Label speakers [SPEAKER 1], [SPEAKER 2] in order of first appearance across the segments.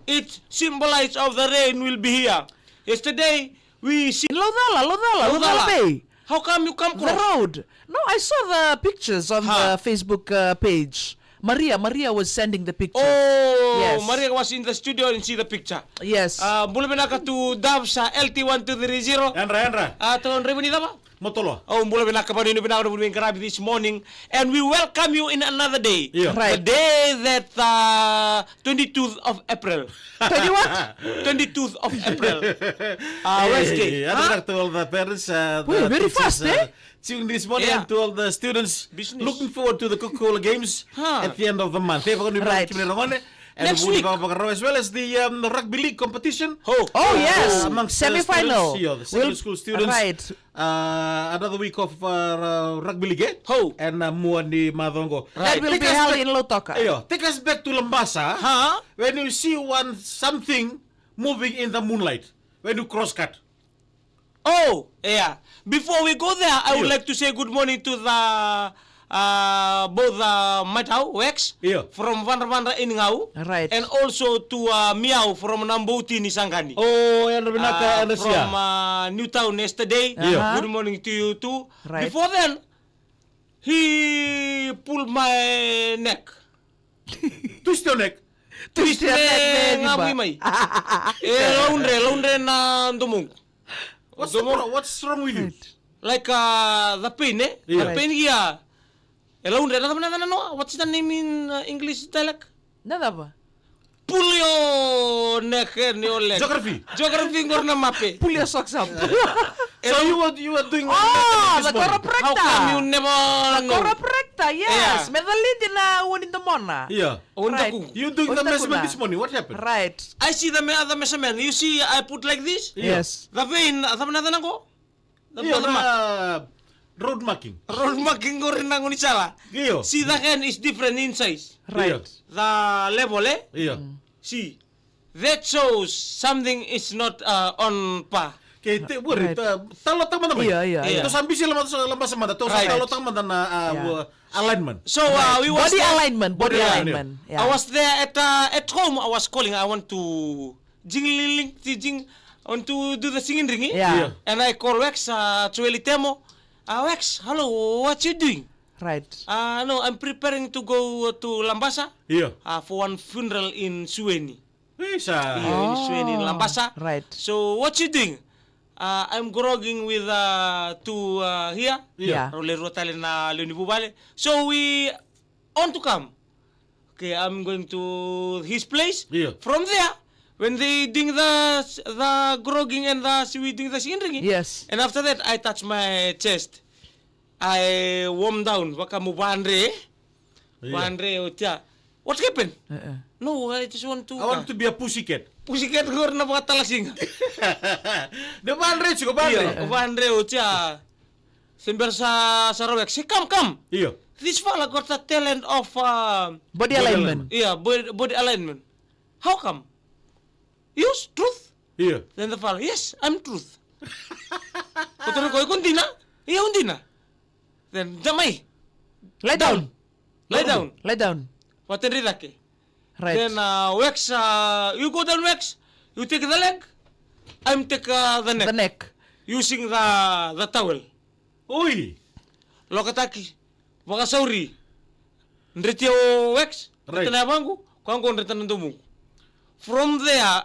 [SPEAKER 1] it symbolizes of the rain will be here. Yesterday we see
[SPEAKER 2] Lodala Bay.
[SPEAKER 1] How come you come
[SPEAKER 2] The
[SPEAKER 1] cross?
[SPEAKER 2] road. No, I saw the pictures on the Facebook page. Maria was sending the picture.
[SPEAKER 1] Oh,
[SPEAKER 2] Yes.
[SPEAKER 1] Maria was in the studio and see the picture.
[SPEAKER 2] Yes.
[SPEAKER 1] Boleh benaka to Dav sa LT1230.
[SPEAKER 3] Andra.
[SPEAKER 1] Tahun ribu ni apa?
[SPEAKER 3] Motolo.
[SPEAKER 1] Oh, boleh benaka pa rin benaka ng Karabi this morning, and we welcome you in another day.
[SPEAKER 3] Yeah.
[SPEAKER 1] The
[SPEAKER 2] Right.
[SPEAKER 1] day that 22th of April. 22th of April. Wednesday.
[SPEAKER 3] I to all the parents.
[SPEAKER 2] Wait, very fast,
[SPEAKER 3] Tuning this morning
[SPEAKER 1] Yeah.
[SPEAKER 3] to all the students.
[SPEAKER 1] Business.
[SPEAKER 3] Looking forward to the Coca-Cola games at the end of the month.
[SPEAKER 2] Right.
[SPEAKER 3] And
[SPEAKER 1] Next week.
[SPEAKER 3] as well as the rugby league competition.
[SPEAKER 2] Oh, yes.
[SPEAKER 3] Amongst
[SPEAKER 2] Semi-final.
[SPEAKER 3] the secondary school students.
[SPEAKER 2] Right.
[SPEAKER 3] Another week of rugby league. And Mua ni Madongo.
[SPEAKER 2] That will
[SPEAKER 3] Take
[SPEAKER 2] be
[SPEAKER 3] us
[SPEAKER 2] held
[SPEAKER 3] back-
[SPEAKER 2] in Lotoka.
[SPEAKER 3] Take us back to Lambasa. When you see something moving in the moonlight. When you cross cut.
[SPEAKER 1] Oh, yeah. Before we go there, I would like to say good morning to the both Matau Wex from Vandra in Ngau,
[SPEAKER 2] Right.
[SPEAKER 1] and also to Miao from Nambouti Nisangani.
[SPEAKER 3] Oh, yan binaka
[SPEAKER 1] From Newtown yesterday.
[SPEAKER 2] Yeah.
[SPEAKER 1] Good morning to you too.
[SPEAKER 2] Right.
[SPEAKER 1] Before then, he pulled my neck.
[SPEAKER 3] Twist your neck.
[SPEAKER 1] Twist
[SPEAKER 2] your neck,
[SPEAKER 1] me
[SPEAKER 2] di ba?
[SPEAKER 1] ngawi may. Laundre na dumong.
[SPEAKER 3] What's wrong with you?
[SPEAKER 1] Like the pain, eh?
[SPEAKER 3] Yeah.
[SPEAKER 1] The pain here. Laundre na no. What's the name in English dialect?
[SPEAKER 2] Nada ba?
[SPEAKER 1] Pull your neck and your leg. Geography ngor na mape.
[SPEAKER 2] Pull your socks up.
[SPEAKER 3] So you were doing
[SPEAKER 2] The
[SPEAKER 3] this morning?
[SPEAKER 1] How come you
[SPEAKER 2] chiropractor.
[SPEAKER 1] never know?
[SPEAKER 2] Chiropractor, yes. Medalin na unin the mona.
[SPEAKER 3] Yeah.
[SPEAKER 1] Onda
[SPEAKER 2] Right.
[SPEAKER 1] ku.
[SPEAKER 3] You doing the
[SPEAKER 2] Unta
[SPEAKER 3] measurement
[SPEAKER 2] kuna.
[SPEAKER 3] this morning? What happened?
[SPEAKER 2] Right.
[SPEAKER 1] I see the other measurement. You see, I put like this.
[SPEAKER 2] Yes.
[SPEAKER 1] The vein, sabi natin ako.
[SPEAKER 3] Road marking.
[SPEAKER 1] Roll marking ko rin ang unisala.
[SPEAKER 3] Iyo.
[SPEAKER 1] See, the hand is different in size.
[SPEAKER 2] Right.
[SPEAKER 1] The level, eh?
[SPEAKER 3] Iya.
[SPEAKER 1] See, that shows something is not on par.
[SPEAKER 3] Okay,
[SPEAKER 2] Right.
[SPEAKER 3] talo tama naman.
[SPEAKER 2] Iya.
[SPEAKER 1] Yeah.
[SPEAKER 3] Ito sambil sila lambas sama to
[SPEAKER 1] Right.
[SPEAKER 3] talo tama na alignment.
[SPEAKER 1] So, we was
[SPEAKER 2] Body
[SPEAKER 1] there.
[SPEAKER 2] alignment. Body
[SPEAKER 3] Body
[SPEAKER 2] alignment.
[SPEAKER 1] I was there at home. I was calling. I want to jing. I want to do the singing ring.
[SPEAKER 2] Yeah.
[SPEAKER 1] And I call Wex, Chueli Temo. Wex, hello, what you doing?
[SPEAKER 2] Right.
[SPEAKER 1] No, I'm preparing to go to Lambasa
[SPEAKER 3] Iya.
[SPEAKER 1] for one funeral in Suweni.
[SPEAKER 3] Isa.
[SPEAKER 1] In Suweni, in Lambasa.
[SPEAKER 2] Right.
[SPEAKER 1] So, what you doing? I'm grogging with two here.
[SPEAKER 2] Yeah.
[SPEAKER 1] Rolero tali na Leonibubale. So, we on to come. Okay, I'm going to his place.
[SPEAKER 3] Yeah.
[SPEAKER 1] From there, when they doing the grogging and we doing the singing,
[SPEAKER 2] Yes.
[SPEAKER 1] and after that I touch my chest. I warm down. Waka mo bandre. Bandre utia. What happened? No, I just want to.
[SPEAKER 3] I want to be a pussycat.
[SPEAKER 1] Pussycat ko na mga talasing.
[SPEAKER 3] The bandre, chico
[SPEAKER 1] Iya,
[SPEAKER 3] bandre.
[SPEAKER 1] bandre utia. Sember sa Rawek. Say come.
[SPEAKER 3] Iya.
[SPEAKER 1] This fella got the talent of
[SPEAKER 2] Body alignment.
[SPEAKER 1] body alignment. How come? Yes, truth.
[SPEAKER 3] Iya.
[SPEAKER 1] Then the fella, yes, I'm truth. Kuturo ko, kundi na. Iya, kundi na. Then, jamay.
[SPEAKER 2] Lie down.
[SPEAKER 1] Lie down.
[SPEAKER 2] Lie down.
[SPEAKER 1] Waten ridake.
[SPEAKER 2] Right.
[SPEAKER 1] Then, Wex, you go down, Wex. You take the leg. I'm take the neck.
[SPEAKER 2] The neck.
[SPEAKER 1] Using the towel.
[SPEAKER 3] Uy.
[SPEAKER 1] Lokataki. Waka sauri. Ndretio Wex.
[SPEAKER 3] Right.
[SPEAKER 1] Tena bangu. Kwangu ndreta nandumu. From there,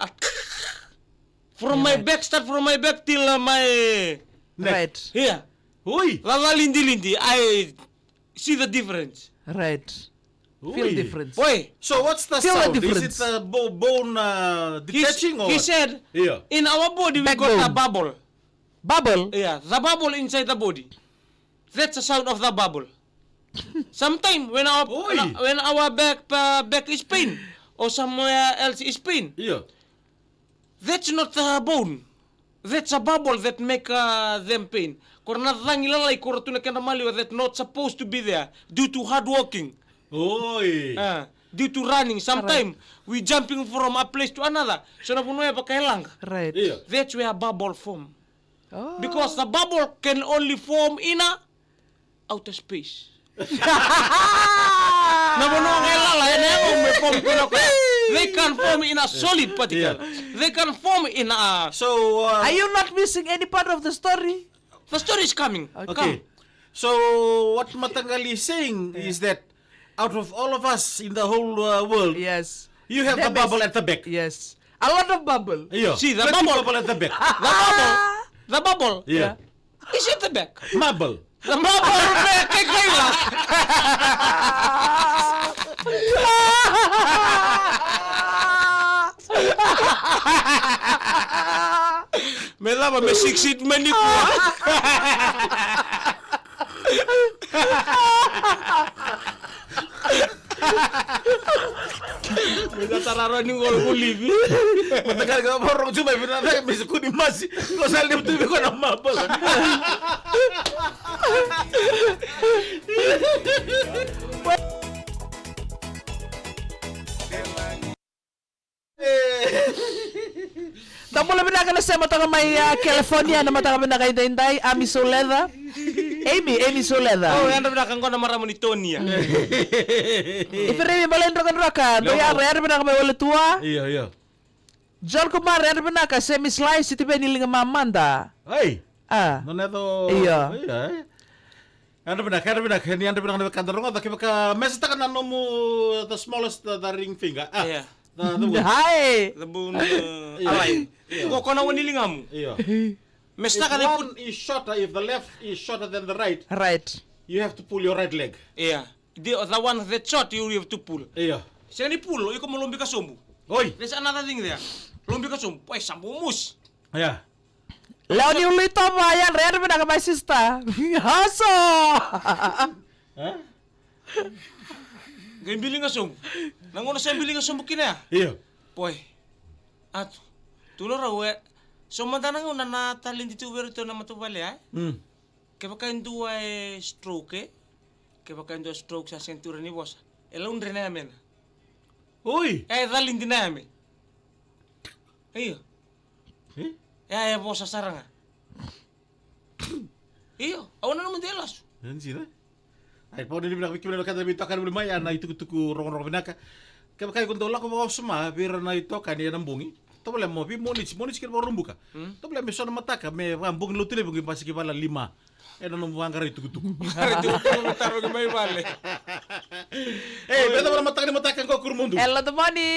[SPEAKER 1] start from my back till my
[SPEAKER 2] Right.
[SPEAKER 1] here.
[SPEAKER 3] Uy.
[SPEAKER 1] Lala lindi, I see the difference.
[SPEAKER 2] Right. Feel
[SPEAKER 3] Uy.
[SPEAKER 2] difference.
[SPEAKER 1] Boy,
[SPEAKER 3] So what's the
[SPEAKER 2] Feel the
[SPEAKER 3] sound? Is
[SPEAKER 2] difference.
[SPEAKER 3] it bone detaching or
[SPEAKER 1] he
[SPEAKER 3] what?
[SPEAKER 1] said,
[SPEAKER 3] Yeah.
[SPEAKER 1] in our body we
[SPEAKER 2] Backbone.
[SPEAKER 1] got a bubble.
[SPEAKER 2] Bubble.
[SPEAKER 1] Yeah, the bubble inside the body. That's the sound of the bubble. Sometimes when our back is pain or somewhere else is pain,
[SPEAKER 3] Iya.
[SPEAKER 1] that's not a bone. That's a bubble that make them pain. Korna ilalay korotuna kanamali that not supposed to be there due to hard walking.
[SPEAKER 3] Uy.
[SPEAKER 1] Due to running. Sometimes we jumping from a place to another. So napunoy pakailang.
[SPEAKER 2] Right.
[SPEAKER 3] Iya.
[SPEAKER 1] That's where bubble form.
[SPEAKER 2] Oh.
[SPEAKER 1] Because the bubble can only form in a outer space. Napuno ang ilala yan may form ko na ko. They can form in a solid particle. They can form in a...
[SPEAKER 3] So,
[SPEAKER 2] Are you not missing any part of the story?
[SPEAKER 1] The story is coming.
[SPEAKER 3] okay. So, what Matangali is saying is that out of all of us in the whole world,
[SPEAKER 2] Yes.
[SPEAKER 3] you have the
[SPEAKER 2] That
[SPEAKER 3] bubble
[SPEAKER 2] is-
[SPEAKER 3] at the back.
[SPEAKER 2] Yes. A lot of bubble.
[SPEAKER 3] Yeah.
[SPEAKER 1] See, the
[SPEAKER 3] Plenty
[SPEAKER 1] bubble.
[SPEAKER 3] at the back.
[SPEAKER 1] The bubble
[SPEAKER 3] Yeah.
[SPEAKER 1] is at the back.
[SPEAKER 3] Marble.
[SPEAKER 1] The bubble kay Kayla. May lama, may siksit man ko. May natararan yung ulibi.
[SPEAKER 3] Matagal ka morong cuma binatay may suko ni Masi. Ko sal di betul ko na marble.
[SPEAKER 2] Tamu lebih nak kena saya matang may California na matang na kay Dinday, Amy Soleda. Amy Soleda.
[SPEAKER 1] Oh, yan na binakang ko na maramo ni Tony.
[SPEAKER 2] Ifere balen rokan. Do ya re na may wala tua.
[SPEAKER 3] Iya, iya.
[SPEAKER 2] John Kumar re na ka semi slice iti beniling mamanda.
[SPEAKER 3] Hey.
[SPEAKER 2] Ah.
[SPEAKER 3] Non itu.
[SPEAKER 2] Iya.
[SPEAKER 3] Iya. Anda benar, ini anda benar kantor nggak? Tapi ka mes tak kan nomu the smallest the ring finger. Ah.
[SPEAKER 1] Iya.
[SPEAKER 3] The
[SPEAKER 2] Hai.
[SPEAKER 1] Labun alay. Ko na waniling amu.
[SPEAKER 3] Iya.
[SPEAKER 1] Mesta
[SPEAKER 3] If
[SPEAKER 1] ka
[SPEAKER 3] one is shorter, if the left is shorter than the right,
[SPEAKER 2] Right.
[SPEAKER 3] you have to pull your right leg.
[SPEAKER 1] Iya. The one that shot you have to pull.
[SPEAKER 3] Iya.
[SPEAKER 1] Siya ni pull, ikaw mo lumbi ka sumbu.
[SPEAKER 3] Oi.
[SPEAKER 1] There's another thing there. Lumbi ka sumbu, ay sambumus.
[SPEAKER 3] Ya.
[SPEAKER 2] Leon yung lito mo ayan re na ka my sister. Haso.
[SPEAKER 3] Hah?
[SPEAKER 1] Gayong biling ka sumbu. Nanguna siya biling ka sumbu kina.
[SPEAKER 3] Iya.
[SPEAKER 1] Poy. At tulo raw so madanang una na talin dito ito na matubali ay. Kaya baka yung stroke eh. Kaya baka yung stroke sa sentura ni boss. Elaun rin namin.
[SPEAKER 3] Oi.
[SPEAKER 1] Eh, dalin din namin. Iyo.
[SPEAKER 3] Eh?
[SPEAKER 1] Eh, boss sa sarang ah. Iyo. Awan na naman delas.
[SPEAKER 3] Yan sila. Ay, po din binaka kami nakata bito kan belum maya na itu tuku rong-rong binaka. Kaya kaya kung dola ko mga suma, bira na ito kanya ng bungi. To boleh mo bi monis kira mo rumbuka. To boleh meso na mata ka me rambung lutile bungi pasi kibala 5. Eno no muangara itu tuku.
[SPEAKER 1] Hari itu utang taruh ke may bale.
[SPEAKER 3] Eh, beta wala mata ka ni mata ka ko kurmundu.
[SPEAKER 2] Hello the money.